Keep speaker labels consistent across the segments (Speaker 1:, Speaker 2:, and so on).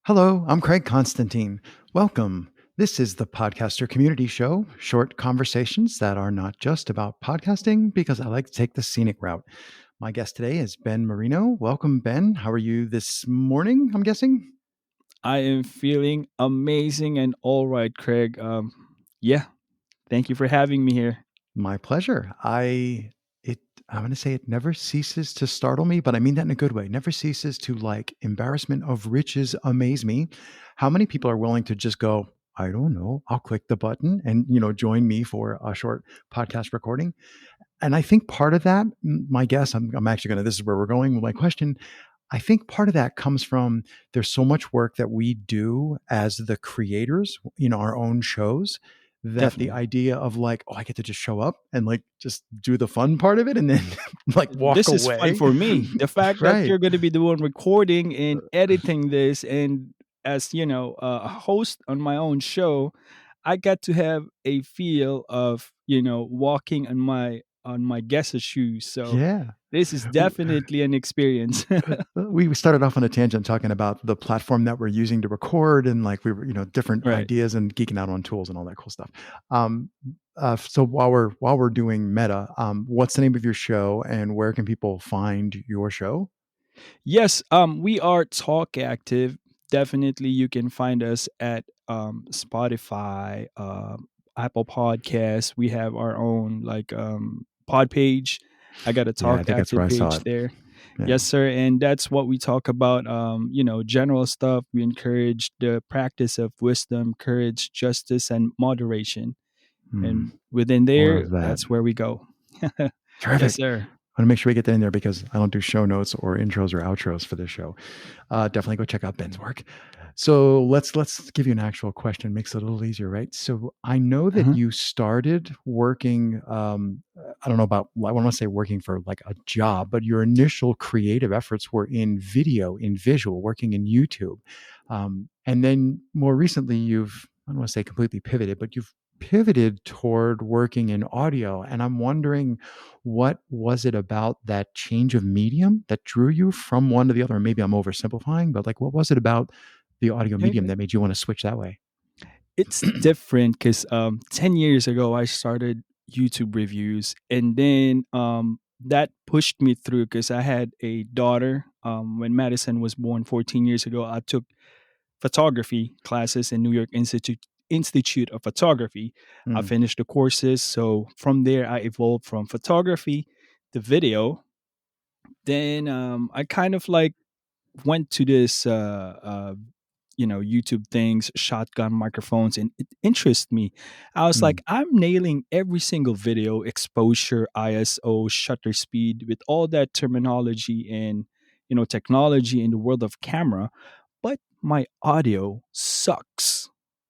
Speaker 1: Hello, I'm Craig Constantine. Welcome. This is the Podcaster Community Show, short conversations that are not just about podcasting because I like to take the scenic route. My guest today is Ben Moreno. Welcome, Ben. How are you this morning, I'm guessing?
Speaker 2: I am feeling amazing and all right, Craig. Yeah, thank you for having me here.
Speaker 1: My pleasure. It I'm going to say it never ceases to startle me, but I mean that in a good way. Never ceases to like embarrassment of riches amaze me. How many people are willing to just go, I don't know, I'll click the button and join me for a short podcast recording. And I think part of that, my guess, I'm actually going to, this is where we're going with my question. I think part of that comes from there's so much work that we do as the creators, our own shows, that the
Speaker 2: Definitely.
Speaker 1: idea of like, oh, I get to just show up and like just do the fun part of it and then like walk
Speaker 2: This is fun
Speaker 1: away.
Speaker 2: for me. The fact that
Speaker 1: Right.
Speaker 2: you're going to be the one recording and editing this, and as a host on my own show, I got to have a feel of walking on my guest's shoes. So
Speaker 1: Yeah.
Speaker 2: this is definitely an experience.
Speaker 1: We started off on a tangent talking about the platform that we're using to record and like we were, different
Speaker 2: Right.
Speaker 1: ideas and geeking out on tools and all that cool stuff. Um, so while we're doing meta, what's the name of your show and where can people find your show?
Speaker 2: Yes, we are Talk Active. Definitely, you can find us at Spotify, Apple Podcasts. We have our own pod page. I got a
Speaker 1: Yeah, I
Speaker 2: Talk
Speaker 1: think that's where
Speaker 2: Active
Speaker 1: I saw
Speaker 2: page
Speaker 1: it.
Speaker 2: there.
Speaker 1: Yeah.
Speaker 2: Yes, sir, and that's what we talk about. General stuff. We encourage the practice of wisdom, courage, justice, and moderation.
Speaker 1: Hmm.
Speaker 2: And within
Speaker 1: More
Speaker 2: there,
Speaker 1: of that.
Speaker 2: that's where we go. Yes,
Speaker 1: Terrific.
Speaker 2: sir.
Speaker 1: I want to make sure we get that in there because I don't do show notes or intros or outros for this show. Definitely go check out Ben's work. So let's give you an actual question. Makes it a little easier, right? So I know that
Speaker 2: Uh-huh.
Speaker 1: you started working. I don't know about. I want to say working for like a job, but your initial creative efforts were in video, in visual, working in YouTube, and then more recently, I don't want to say completely pivoted, but you've pivoted toward working in audio. And I'm wondering, what was it about that change of medium that drew you from one to the other? Or maybe I'm oversimplifying, but like, what was it about the audio medium that made you want to switch that way?
Speaker 2: It's different because 10 years ago I started YouTube reviews, and then that pushed me through because I had a daughter. When Madison was born 14 years ago, I took photography classes in New York Institute of Photography. I
Speaker 1: Mm,
Speaker 2: finished the courses, so from there I evolved from photography to video. Then I kind of like went to this YouTube things, shotgun microphones, and it interests me. I was
Speaker 1: mm,
Speaker 2: like, I'm nailing every single video, exposure, ISO, shutter speed, with all that terminology and technology in the world of camera, but my audio sucks.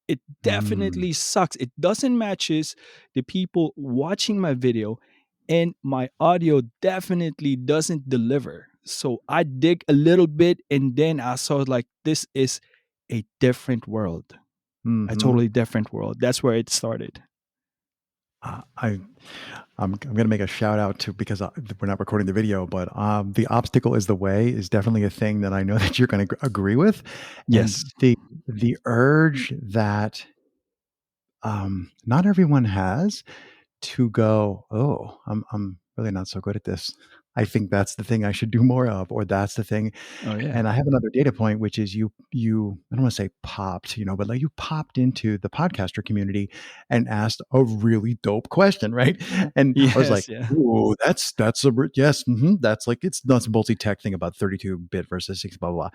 Speaker 2: It
Speaker 1: mm,
Speaker 2: definitely sucks. It doesn't matches the people watching my video, and my audio definitely doesn't deliver. So I dig a little bit, and then I saw like this is a different world, a
Speaker 1: hmm.
Speaker 2: totally different world. That's where it started.
Speaker 1: Uh, I I'm going to make a shout out to because we're not recording the video, but the obstacle is the way is definitely a thing that I know that you're going to agree with, and
Speaker 2: Yes.
Speaker 1: the urge that not everyone has to go, oh, I'm really not so good at this. I think that's the thing I should do more of, or that's the thing.
Speaker 2: Oh yeah.
Speaker 1: And I have another data point, which is you I don't want to say popped, but like you popped into the podcaster community and asked a really dope question, right? And I was like,
Speaker 2: Yes. Yeah.
Speaker 1: ooh, yes, that's like it's nuts and boltsy tech thing about 32-bit versus 6 blah blah. Blah.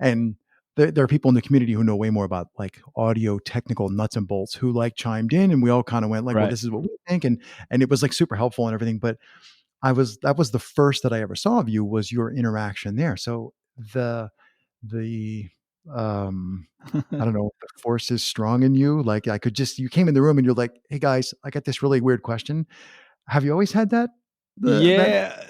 Speaker 1: And there are people in the community who know way more about like audio technical nuts and bolts who like chimed in and we all kind of went like, well,
Speaker 2: Right.
Speaker 1: this is what we think. And it was like super helpful and everything. But that was the first that I ever saw of you was your interaction there. So the I don't know, the force is strong in you. Like I could just you came in the room and you're like, hey guys, I got this really weird question. Have you always had that? That
Speaker 2: Yeah.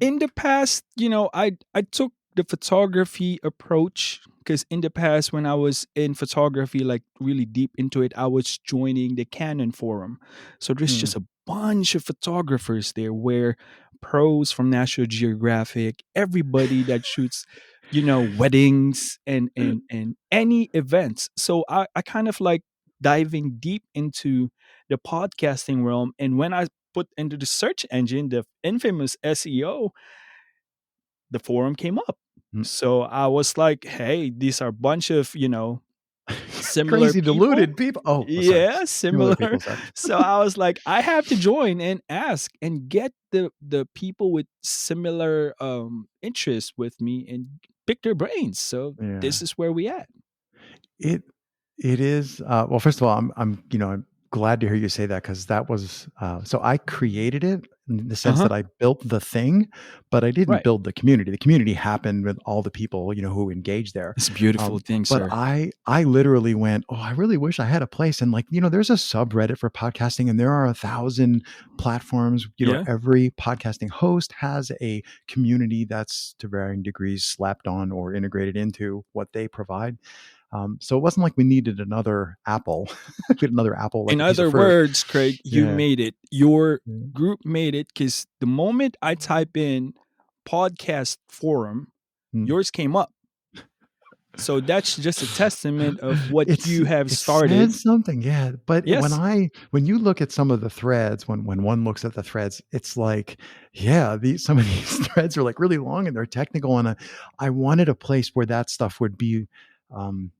Speaker 2: In the past, I took the photography approach because in the past, when I was in photography, like really deep into it, I was joining the Canon forum. So there's
Speaker 1: mm,
Speaker 2: just a bunch of photographers there where pros from National Geographic, everybody that shoots weddings and any events. So I kind of like diving deep into the podcasting realm. And when I put into the search engine the infamous SEO, the forum came up.
Speaker 1: Mm.
Speaker 2: So I was like, hey, these are a bunch of, similar
Speaker 1: Crazy
Speaker 2: people.
Speaker 1: deluded people. Oh, sorry.
Speaker 2: Yeah,
Speaker 1: Similar
Speaker 2: similar.
Speaker 1: people. Sorry.
Speaker 2: So I was like, I have to join and ask and get the people with similar interests with me and pick their brains. So
Speaker 1: Yeah.
Speaker 2: this is where we at.
Speaker 1: It it is, well, first of all, I'm glad to hear you say that because that was, so I created it in the sense
Speaker 2: Uh-huh.
Speaker 1: that I built the thing, but I didn't
Speaker 2: Right.
Speaker 1: build the community. The community happened with all the people, who engaged there.
Speaker 2: It's a beautiful thing,
Speaker 1: But
Speaker 2: sir.
Speaker 1: I literally went, "Oh, I really wish I had a place." And like, there's a subreddit for podcasting and there are 1,000 platforms.
Speaker 2: Yeah,
Speaker 1: Every podcasting host has a community that's to varying degrees slapped on or integrated into what they provide. So it wasn't like we needed another Apple. We had another Apple, like
Speaker 2: in
Speaker 1: a piece of
Speaker 2: other
Speaker 1: fruit.
Speaker 2: words, Craig, you
Speaker 1: Yeah.
Speaker 2: made it. Your
Speaker 1: Yeah.
Speaker 2: group made it because the moment I type in podcast forum,
Speaker 1: Mm.
Speaker 2: yours came up. So that's just a testament of what
Speaker 1: It's
Speaker 2: you have
Speaker 1: it
Speaker 2: started.
Speaker 1: says something, yeah. But
Speaker 2: Yes,
Speaker 1: when you look at some of the threads, when one looks at the threads, it's like, yeah, some of these threads are like really long and they're technical. And I wanted a place where that stuff would be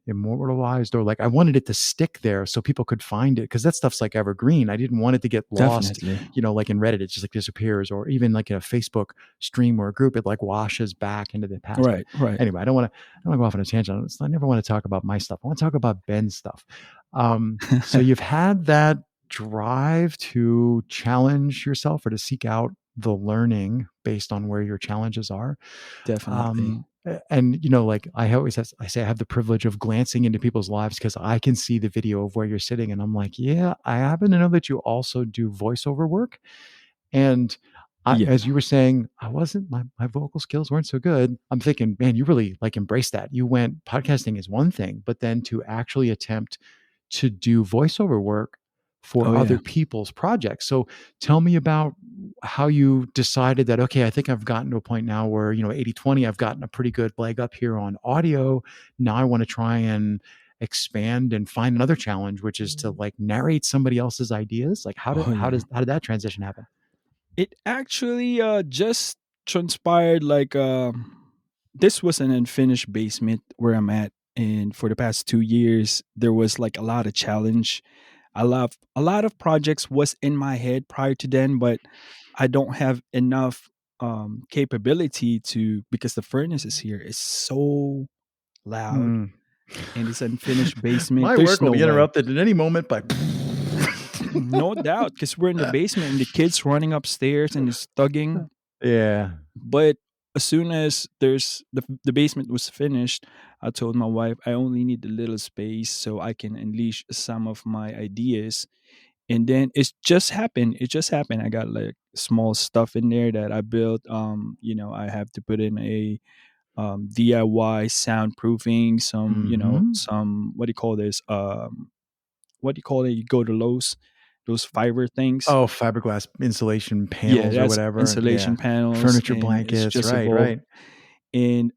Speaker 1: immortalized, or like I wanted it to stick there so people could find it because that stuff's like evergreen. I didn't want it to get lost,
Speaker 2: definitely.
Speaker 1: like in Reddit, it just like disappears, or even like in a Facebook stream or a group, it like washes back into the past. But
Speaker 2: Right, right.
Speaker 1: anyway, I don't want to go off on a tangent. I never want to talk about my stuff. I want to talk about Ben's stuff. So you've had that drive to challenge yourself or to seek out the learning based on where your challenges are.
Speaker 2: Definitely.
Speaker 1: And like I say, I have the privilege of glancing into people's lives because I can see the video of where you're sitting, and I'm like, yeah, I happen to know that you also do voiceover work. And
Speaker 2: Yeah.
Speaker 1: as you were saying, I wasn't my vocal skills weren't so good. I'm thinking, man, you really like embraced that. You went podcasting is one thing, but then to actually attempt to do voiceover work for
Speaker 2: Oh yeah.
Speaker 1: other people's projects. So tell me about how you decided that, okay, I think I've gotten to a point now where, 80/20, I've gotten a pretty good leg up here on audio. Now I want to try and expand and find another challenge, which is to like narrate somebody else's ideas. Like
Speaker 2: Oh yeah.
Speaker 1: how did that transition happen?
Speaker 2: It actually just transpired like this was an unfinished basement where I'm at, and for the past 2 years there was like a lot of challenge. A lot of projects was in my head prior to then, but I don't have enough capability to, because the furnace is here is so loud
Speaker 1: Mm.
Speaker 2: and it's unfinished basement.
Speaker 1: My
Speaker 2: There's
Speaker 1: work will
Speaker 2: no
Speaker 1: be
Speaker 2: way.
Speaker 1: interrupted at any moment by.
Speaker 2: No doubt, because we're in the basement and the kids running upstairs and it's thugging.
Speaker 1: Yeah.
Speaker 2: But as soon as the basement was finished, I told my wife I only need a little space so I can unleash some of my ideas. And then it's just happened. It just happened. I got like small stuff in there that I built. I have to put in a DIY soundproofing, some,
Speaker 1: Hmm.
Speaker 2: some, what do you call this? What do you call it? You go to Lowe's, those fiber things.
Speaker 1: Oh, fiberglass insulation
Speaker 2: Yeah,
Speaker 1: panels or
Speaker 2: that's
Speaker 1: whatever. Yeah.
Speaker 2: insulation panels,
Speaker 1: Furniture
Speaker 2: and it's
Speaker 1: blankets.
Speaker 2: just
Speaker 1: Right.
Speaker 2: evolved.
Speaker 1: Right.
Speaker 2: And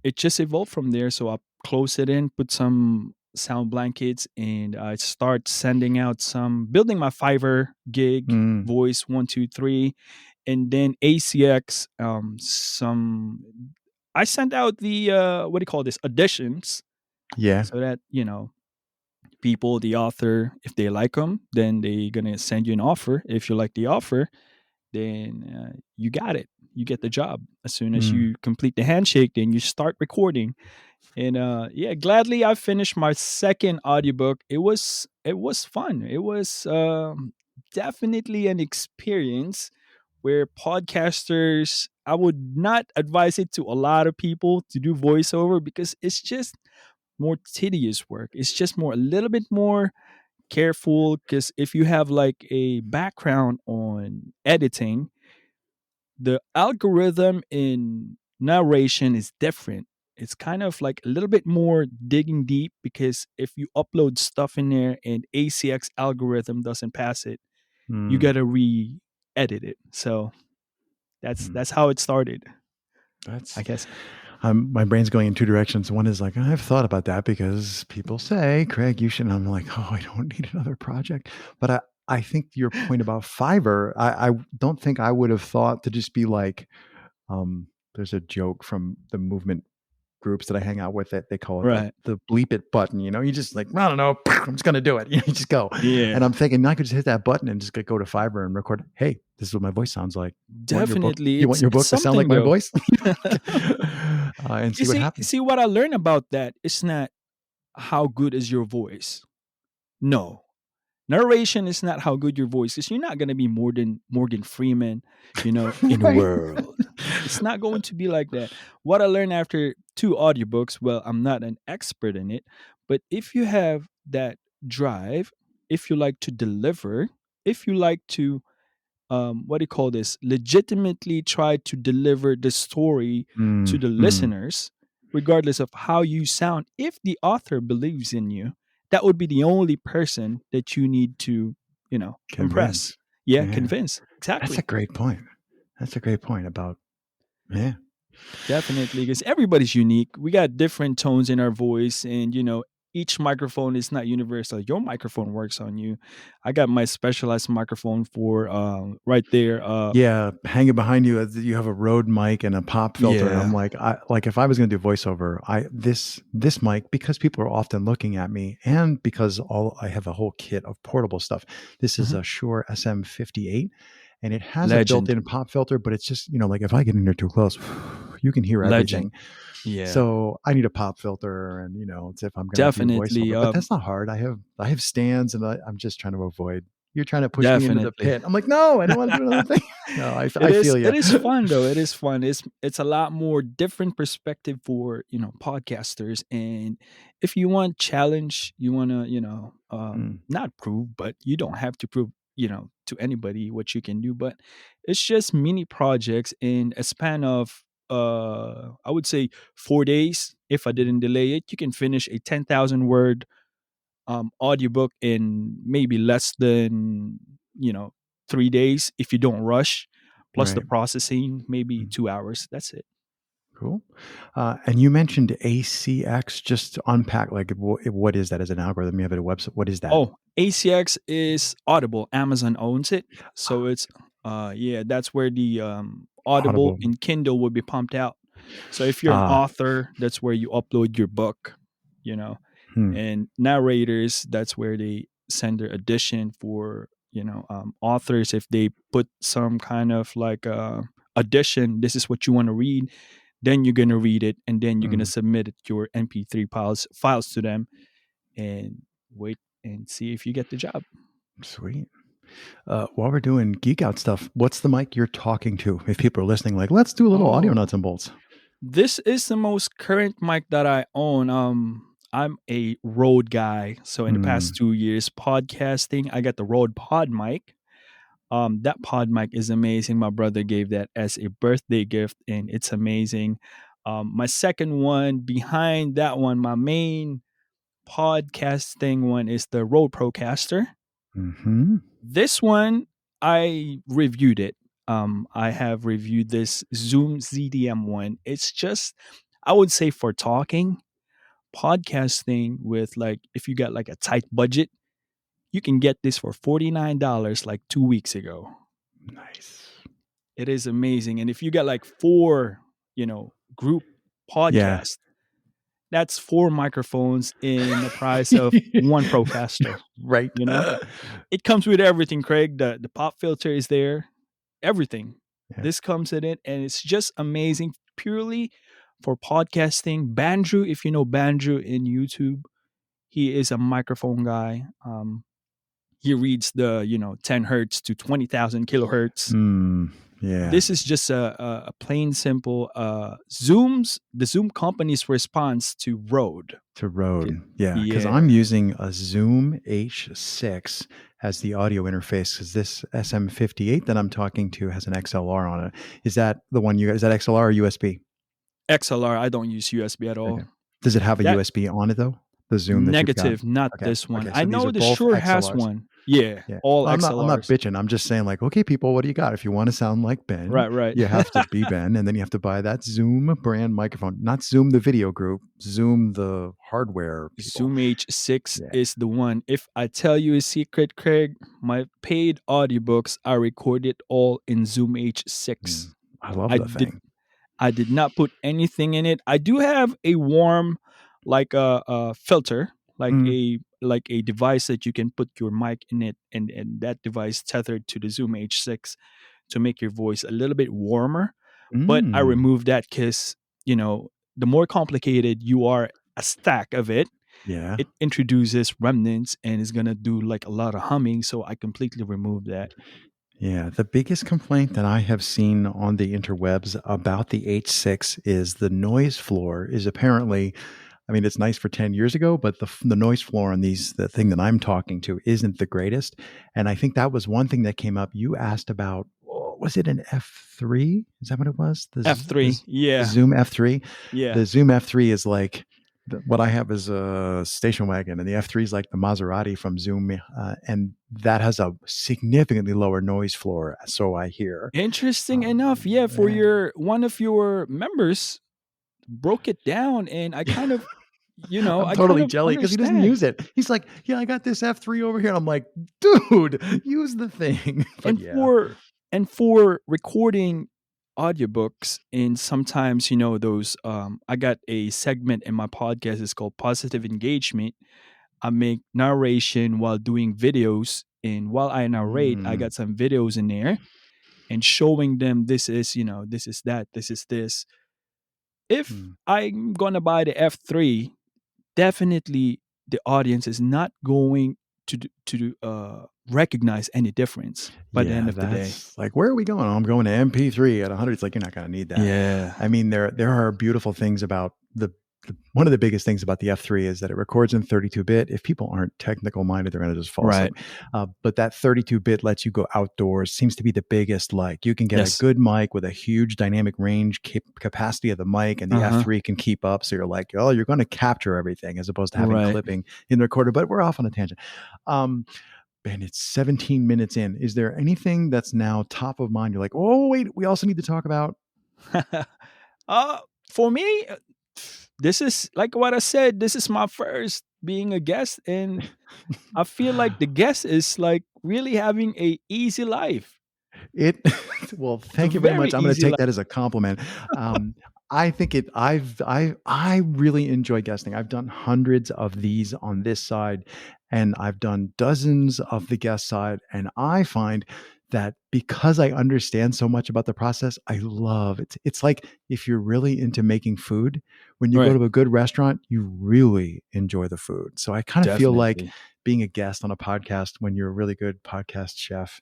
Speaker 2: it just evolved from there. So I close it in, put some sound blankets, and I start sending out some, building my Fiverr gig,
Speaker 1: Mm.
Speaker 2: voice 123, and then ACX. Some I sent out the what do you call this, auditions,
Speaker 1: Yeah.
Speaker 2: so that people, the author, if they like them, then they gonna send you an offer. If you like the offer, then you got it. You get the job. As soon as
Speaker 1: Mm.
Speaker 2: you complete the handshake, then you start recording. And yeah, gladly I finished my second audiobook. It was fun. It was definitely an experience where podcasters, I would not advise it to a lot of people to do voiceover because it's just more tedious work. It's just more, a little bit more careful, because if you have like a background on editing, the algorithm in narration is different. It's kind of like a little bit more digging deep, because if you upload stuff in there and ACX algorithm doesn't pass it, you
Speaker 1: Mm.
Speaker 2: got to re-edit it. So that's
Speaker 1: Mm.
Speaker 2: that's how it started, I
Speaker 1: That's
Speaker 2: guess.
Speaker 1: My brain's going in two directions. One is like, I've thought about that because people say, Craig, you should. And I'm like, oh, I don't need another project. But I think your point about Fiverr, I don't think I would have thought to just be like, there's a joke from the movement groups that I hang out with that they call it
Speaker 2: Right.
Speaker 1: the bleep it button. You just like, I don't know, I'm just gonna do it. You just go.
Speaker 2: Yeah.
Speaker 1: And I'm thinking I could just hit that button and just go to Fiverr and record. Hey, this is what my voice sounds like. Want your book?
Speaker 2: Definitely.
Speaker 1: You want your
Speaker 2: It's
Speaker 1: book to sound like
Speaker 2: something
Speaker 1: my
Speaker 2: though.
Speaker 1: voice? And
Speaker 2: You
Speaker 1: see what
Speaker 2: see,
Speaker 1: happens.
Speaker 2: what I learned about that, it's not how good is your voice. No. Narration is not how good your voice is. You're not going to be more than Morgan Freeman, in the
Speaker 1: Right.
Speaker 2: world. It's not going to be like that. What I learned after 2 audiobooks, well, I'm not an expert in it, but if you have that drive, if you like to deliver, if you like to what do you call this, legitimately try to deliver the story to the
Speaker 1: Mm.
Speaker 2: listeners, regardless of how you sound, if the author believes in you, that would be the only person that you need to, impress.
Speaker 1: Convince.
Speaker 2: Yeah,
Speaker 1: Yeah.
Speaker 2: convince.
Speaker 1: That's a
Speaker 2: Exactly.
Speaker 1: great point. That's a great point about, yeah.
Speaker 2: Definitely, because everybody's unique. We got different tones in our voice, and each microphone is not universal. Your microphone works on you. I got my specialized microphone for right there.
Speaker 1: Yeah, hanging behind you, you have a Rode mic and a pop filter, and I'm
Speaker 2: Yeah.
Speaker 1: like, if I was going to do voiceover, this mic, because people are often looking at me, and because I have a whole kit of portable stuff. This is
Speaker 2: Mhm.
Speaker 1: a Shure SM58, and it has a
Speaker 2: Legend.
Speaker 1: built-in pop filter, but it's just like if I get in there too close, you can hear
Speaker 2: Legend.
Speaker 1: everything.
Speaker 2: Yeah.
Speaker 1: So I need a pop filter, and it's if I'm going to do
Speaker 2: Definitely.
Speaker 1: voiceover, but that's not hard. I have stands, and I'm just trying to avoid. You're trying to push me into the
Speaker 2: Definitely.
Speaker 1: pit. I'm like, no, I don't want to do another thing. No,
Speaker 2: It
Speaker 1: I
Speaker 2: is
Speaker 1: feel you.
Speaker 2: it is fun though. It is fun. It's a lot more different perspective for, podcasters. And if you want challenge, you want to,
Speaker 1: Mm,
Speaker 2: not prove, but you don't have to prove, to anybody what you can do, but it's just mini projects in a span of I would say 4 days. If I didn't delay it, you can finish a 10,000 word audiobook in maybe less than 3 days if you don't rush, plus the
Speaker 1: right.
Speaker 2: processing maybe
Speaker 1: Mm,
Speaker 2: 2 hours. That's it.
Speaker 1: cool. And you mentioned ACX. Just to unpack, like, what is that as an algorithm? You have a website. What is that?
Speaker 2: Oh, ACX is Audible. Amazon owns it, so it's yeah, that's where the Audible
Speaker 1: Audible.
Speaker 2: and Kindle will be pumped out. So if you're an
Speaker 1: Ah,
Speaker 2: author, that's where you upload your book, you know
Speaker 1: hmm,
Speaker 2: and narrators, that's where they send their edition for authors. If they put some kind of like addition, this is what you want to read, then you're going to read it, and then you're going to
Speaker 1: mm,
Speaker 2: submit it, your mp3 files to them, and wait and see if you get the job.
Speaker 1: sweet. While we're doing geek out stuff, what's the mic you're talking to? If people are listening, like, let's do a little audio
Speaker 2: Oh,
Speaker 1: nuts and bolts.
Speaker 2: this is the most current mic that I own. I'm a Rode guy, so in the past
Speaker 1: Hmm.
Speaker 2: 2 years podcasting, I got the Rode Pod mic. That pod mic is amazing. My brother gave that as a birthday gift, and it's amazing. My second one behind that one, my main podcasting one, is the Rode Procaster.
Speaker 1: Hmm.
Speaker 2: This one, I reviewed it. I have reviewed this Zoom ZDM one. It's just, I would say, for talking, podcasting with, like, if you got like a tight budget, you can get this for $49 like 2 weeks ago.
Speaker 1: Nice.
Speaker 2: It is amazing. And if you get like 4, group
Speaker 1: Yeah.
Speaker 2: podcasts, that's 4 microphones in the price of one Procaster,
Speaker 1: Right.
Speaker 2: you know? It comes with everything, Craig. The pop filter is there, everything.
Speaker 1: Yeah.
Speaker 2: This comes in it, and it's just amazing purely for podcasting. Bandrew, if you know Bandrew in YouTube, he is a microphone guy. He reads the 10 hertz to 20,000 kilohertz.
Speaker 1: Mm, yeah.
Speaker 2: This is just a plain simple the Zoom company's response to Rode.
Speaker 1: To Rode. Yeah. Because
Speaker 2: Yeah.
Speaker 1: I'm using a Zoom H6 as the audio interface, because this SM58 that I'm talking to has an XLR on it. Is that the one is that XLR or USB?
Speaker 2: XLR, I don't use USB at
Speaker 1: Okay.
Speaker 2: all.
Speaker 1: Does it have a
Speaker 2: That
Speaker 1: USB on it though? The Zoom that you've got?
Speaker 2: negative, not
Speaker 1: Okay.
Speaker 2: this one.
Speaker 1: Okay.
Speaker 2: I
Speaker 1: So these
Speaker 2: know
Speaker 1: are
Speaker 2: the
Speaker 1: both
Speaker 2: Shure has
Speaker 1: XLRs.
Speaker 2: one. Yeah,
Speaker 1: Yeah.
Speaker 2: all
Speaker 1: Well, I'm not
Speaker 2: XLRs.
Speaker 1: bitching. I'm just saying like, okay, people, what do you got? If you want to sound like Ben,
Speaker 2: Right, right.
Speaker 1: you have to be Ben, and then you have to buy that Zoom brand microphone. Not Zoom the video group, Zoom the hardware people.
Speaker 2: Zoom H6
Speaker 1: Yeah.
Speaker 2: is the one. If I tell you a secret, Craig, my paid audiobooks are recorded all in Zoom H6.
Speaker 1: Mm. I love
Speaker 2: I
Speaker 1: the
Speaker 2: did
Speaker 1: thing.
Speaker 2: I did not put anything in it. I do have a warm, like a filter,
Speaker 1: Mm.
Speaker 2: like a device that you can put your mic in it, and that device tethered to the Zoom H6 to make your voice a little bit warmer. But I
Speaker 1: Mm.
Speaker 2: removed that because the more complicated you are, a stack of it,
Speaker 1: Yeah.
Speaker 2: it introduces remnants and is gonna do like a lot of humming. So I completely removed that.
Speaker 1: Yeah, the biggest complaint that I have seen on the interwebs about the H6 is the noise floor is apparently, I mean, it's nice for 10 years ago, but the noise floor on the thing that I'm talking to isn't the greatest. And I think that was one thing that came up. You asked about, oh, was it an F3? Is that what it was?
Speaker 2: F3,
Speaker 1: The
Speaker 2: yeah,
Speaker 1: Zoom F3?
Speaker 2: yeah.
Speaker 1: The Zoom F3 is like, what I have is a station wagon, and the F3 is like the Maserati from Zoom, and that has a significantly lower noise floor. So I hear.
Speaker 2: Interesting enough, yeah. For
Speaker 1: Yeah.
Speaker 2: your one of your members broke it down, and
Speaker 1: I'm
Speaker 2: I kind
Speaker 1: totally
Speaker 2: of
Speaker 1: jelly because he doesn't
Speaker 2: understand.
Speaker 1: use it. He's like, "Yeah, I got this F3 over here." And I'm like, "Dude, use the thing." But
Speaker 2: And
Speaker 1: yeah.
Speaker 2: for recording audiobooks, and sometimes those I got a segment in my podcast. It's called Positive Engagement. I make narration while doing videos, and while I narrate, I
Speaker 1: Mm,
Speaker 2: got some videos in there and showing them this is this is that, this is this. If
Speaker 1: mm.
Speaker 2: I'm gonna buy the F3, definitely the audience is not going to recognize any difference by the end
Speaker 1: Yeah,
Speaker 2: of the day.
Speaker 1: that's like, "Where are we going?" "Oh, I'm going to MP3 at 100." It's like, you're not gonna need that.
Speaker 2: Yeah.
Speaker 1: I mean, there are beautiful things about the one of the biggest things about the F3 is that it records in 32-bit. If people aren't technical minded, they're gonna just fall asleep.
Speaker 2: Right.
Speaker 1: But that 32-bit lets you go outdoors, seems to be the biggest, like, you can get a
Speaker 2: Yes.
Speaker 1: good mic with a huge dynamic range capacity of the mic, and the
Speaker 2: Uh-huh.
Speaker 1: F3 can keep up, so you're like, "Oh, you're gonna capture everything," as opposed to having
Speaker 2: Right.
Speaker 1: clipping in the recorder, but we're off on a tangent. Um, and it's 17 minutes in. Is there anything that's now top of mind? You're like, oh, wait, we also need to talk about.
Speaker 2: uh for me, this is like what I said, this is my first being a guest, and I feel like the guest is like really having a easy life.
Speaker 1: It well,
Speaker 2: A
Speaker 1: thank you very
Speaker 2: very
Speaker 1: much. I'm going to
Speaker 2: easy
Speaker 1: take
Speaker 2: life.
Speaker 1: that as a compliment. I think it. I really enjoy guesting. I've done hundreds of these on this side, and I've done dozens of the guest side, and I find that because I understand so much about the process, I love it. It's like if you're really into making food, when you go
Speaker 2: Right.
Speaker 1: to a good restaurant, you really enjoy the food. So I kind of feel like
Speaker 2: Definitely.
Speaker 1: being a guest on a podcast when you're a really good podcast chef,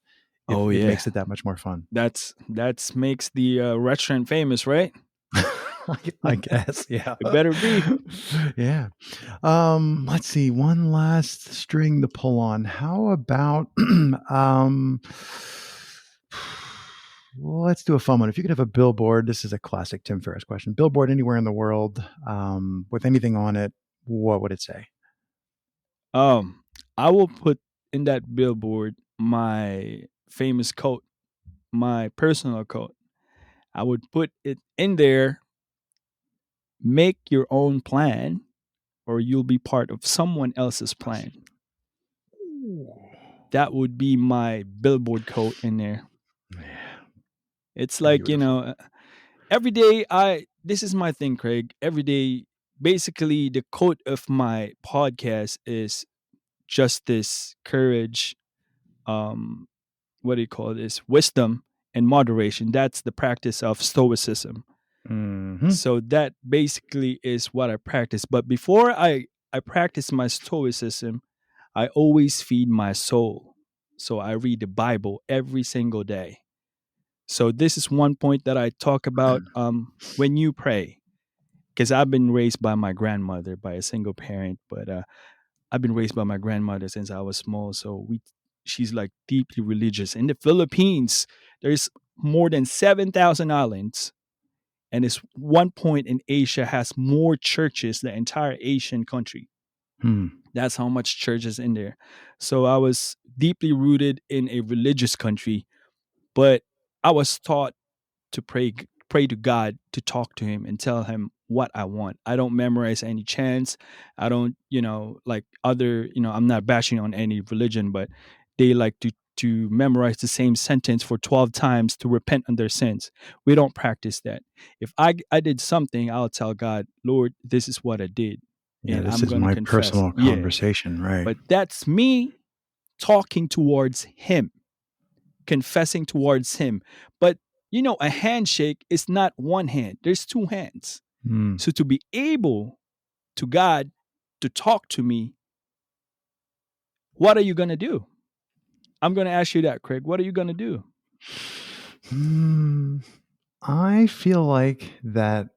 Speaker 2: Oh
Speaker 1: it
Speaker 2: yeah.
Speaker 1: makes it that much more fun.
Speaker 2: That's makes the restaurant famous, right?
Speaker 1: I guess, yeah.
Speaker 2: It better be.
Speaker 1: Yeah. Let's see, one last string to pull on. How about, well, let's do a fun one. If you could have a billboard, this is a classic Tim Ferriss question. Billboard anywhere in the world, with anything on it, what would it say?
Speaker 2: Um, I will put in that billboard my famous quote, my personal quote. I would put it in there: make your own plan, or you'll be part of someone else's plan.
Speaker 1: Ooh.
Speaker 2: That would be my billboard quote in there.
Speaker 1: Yeah,
Speaker 2: It's like,
Speaker 1: beautiful.
Speaker 2: every day this is my thing, Craig. Every day, basically, the quote of my podcast is justice, courage, um, what do you call this? Wisdom and moderation. That's the practice of Stoicism.
Speaker 1: Hmm.
Speaker 2: So that basically is what I practice. But before I practice my Stoicism, I always feed my soul. So I read the Bible every single day. So this is one point that I talk about when you pray, because I've been raised by my grandmother, by a single parent, but I've been raised by my grandmother since I was small. So she's like deeply religious. In the Philippines, there's more than 7,000 islands, and it's one point in Asia has more churches than the entire Asian country.
Speaker 1: Hmm.
Speaker 2: That's how much church is in there. So I was deeply rooted in a religious country, but I was taught to pray to God, to talk to him and tell him what I want. I don't memorize any chants. I don't, like other, I'm not bashing on any religion, but they like to memorize the same sentence for 12 times to repent on their sins. We don't practice that. If I did something, I'll tell God, Lord, this is what I did.
Speaker 1: Yeah,
Speaker 2: And
Speaker 1: this
Speaker 2: I'm
Speaker 1: is
Speaker 2: going to
Speaker 1: my
Speaker 2: confess.
Speaker 1: personal
Speaker 2: Yeah.
Speaker 1: conversation, right?
Speaker 2: But that's me talking towards him, confessing towards him. But a handshake is not one hand. There's two hands.
Speaker 1: Mm.
Speaker 2: So to be able to God to talk to me, what are you going to do? I'm going to ask you that, Craig. What are you going to do?
Speaker 1: I feel like that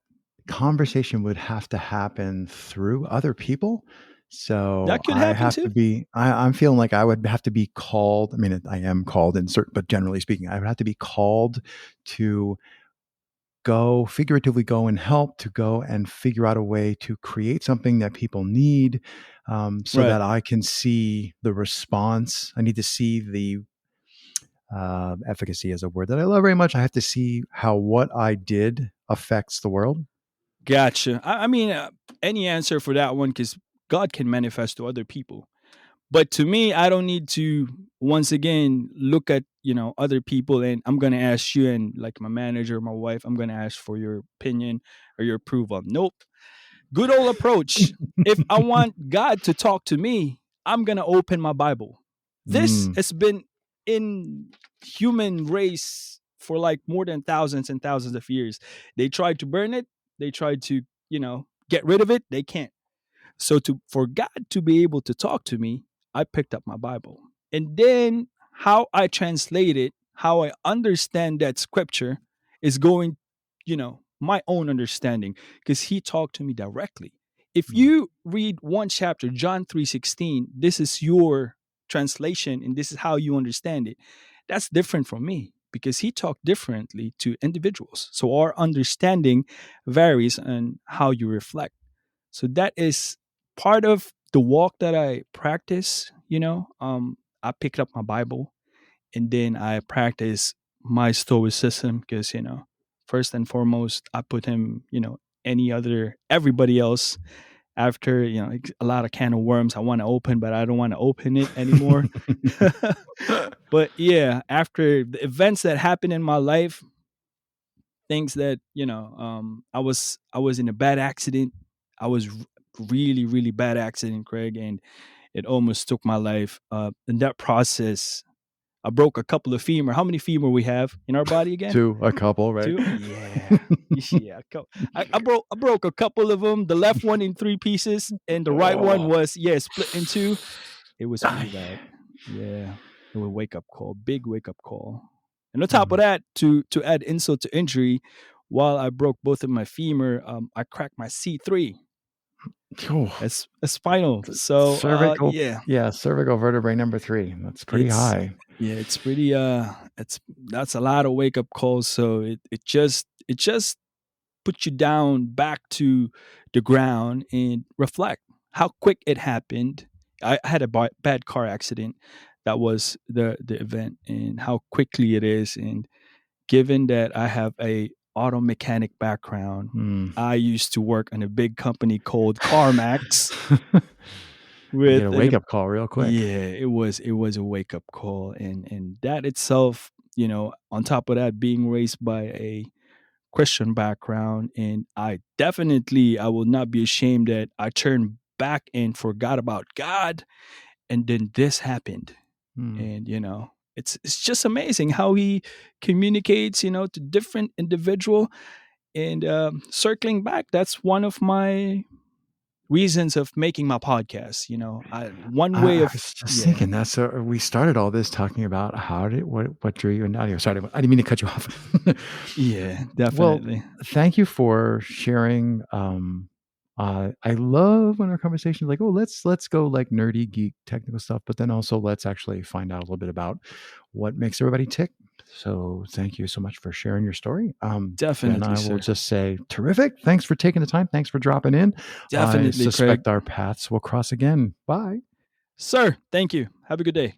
Speaker 1: conversation would have to happen through other people. So
Speaker 2: That could happen too.
Speaker 1: I'm feeling like I would have to be called. I mean, I am called in certain, but generally speaking, I would have to be called to figuratively go and help, to go and figure out a way to create something that people need, so
Speaker 2: Right.
Speaker 1: that I can see the response. I need to see the efficacy is a word that I love very much. I have to see how what I did affects the world.
Speaker 2: Gotcha. I mean, any answer for that one, because God can manifest to other people. But to me, I don't need to once again look at other people, and I'm gonna ask you and like my manager, my wife, I'm gonna ask for your opinion or your approval. Nope. Good old approach. If I want God to talk to me, I'm gonna open my Bible. This
Speaker 1: Mm,
Speaker 2: has been in human race for like more than thousands and thousands of years. They tried to burn it. They tried to get rid of it. They can't. So for God to be able to talk to me, I picked up my Bible. And then how I translate it, how I understand that scripture is going, my own understanding, because he talked to me directly. If
Speaker 1: mm,
Speaker 2: you read one chapter, John 3:16, this is your translation and this is how you understand it. That's different from me because he talked differently to individuals. So our understanding varies on how you reflect. So that is part of the walk that I practice. I picked up my Bible and then I practice my Stoicism because first and foremost, I put him, everybody else after like a lot of can of worms I want to open, but I don't want to open it anymore. But yeah, after the events that happened in my life, things that I was in a bad accident. I was really really bad accident, Craig, and it almost took my life. In that process, I broke a couple of femur. How many femur we have in our body again?
Speaker 1: to a couple, right?
Speaker 2: Two. Yeah. Yeah. I broke a couple of them. The left one in three pieces, and the right one
Speaker 1: Oh.
Speaker 2: was split in two. It was pretty
Speaker 1: Ay.
Speaker 2: bad. Yeah. It was a wake up call, big wake up call. And on top of
Speaker 1: Mm.
Speaker 2: that, to add insult to injury, while I broke both of my femur, I cracked my C3.
Speaker 1: Oh,
Speaker 2: That's a spinal. So
Speaker 1: cervical,
Speaker 2: yeah,
Speaker 1: yeah, cervical vertebrae number 3. That's pretty
Speaker 2: it's
Speaker 1: high.
Speaker 2: it's pretty that's a lot of wake up calls. So it just puts you down back to the ground and reflect how quick it happened. I had a bad car accident. That was the event, and how quickly it is. And given that I have a auto mechanic background,
Speaker 1: Mm.
Speaker 2: I used to work in a big company called CarMax
Speaker 1: You get
Speaker 2: with
Speaker 1: a
Speaker 2: an
Speaker 1: wake-up call real quick.
Speaker 2: yeah, it was a wake up call, and that itself, on top of that, being raised by a Christian background, and I will not be ashamed that I turned back and forgot about God, and then this happened,
Speaker 1: Mm.
Speaker 2: and it's just amazing how he communicates, to different individual, and circling back, that's one of my reasons of making my podcast. One way
Speaker 1: I
Speaker 2: of
Speaker 1: was just
Speaker 2: yeah.
Speaker 1: thinking that's we started all this talking about what drew you into audio. Sorry, I didn't mean to cut you off.
Speaker 2: Yeah,
Speaker 1: Well,
Speaker 2: definitely.
Speaker 1: thank you for sharing. I love when our conversation is like, oh, let's go like nerdy geek technical stuff, but then also let's actually find out a little bit about what makes everybody tick. So thank you so much for sharing your story. Ben,
Speaker 2: Definitely,
Speaker 1: I will
Speaker 2: sir.
Speaker 1: just say terrific. Thanks for taking the time. Thanks for dropping in. I
Speaker 2: Definitely, Craig.
Speaker 1: suspect our paths will cross again. Bye.
Speaker 2: Sir, thank you. Have a good day.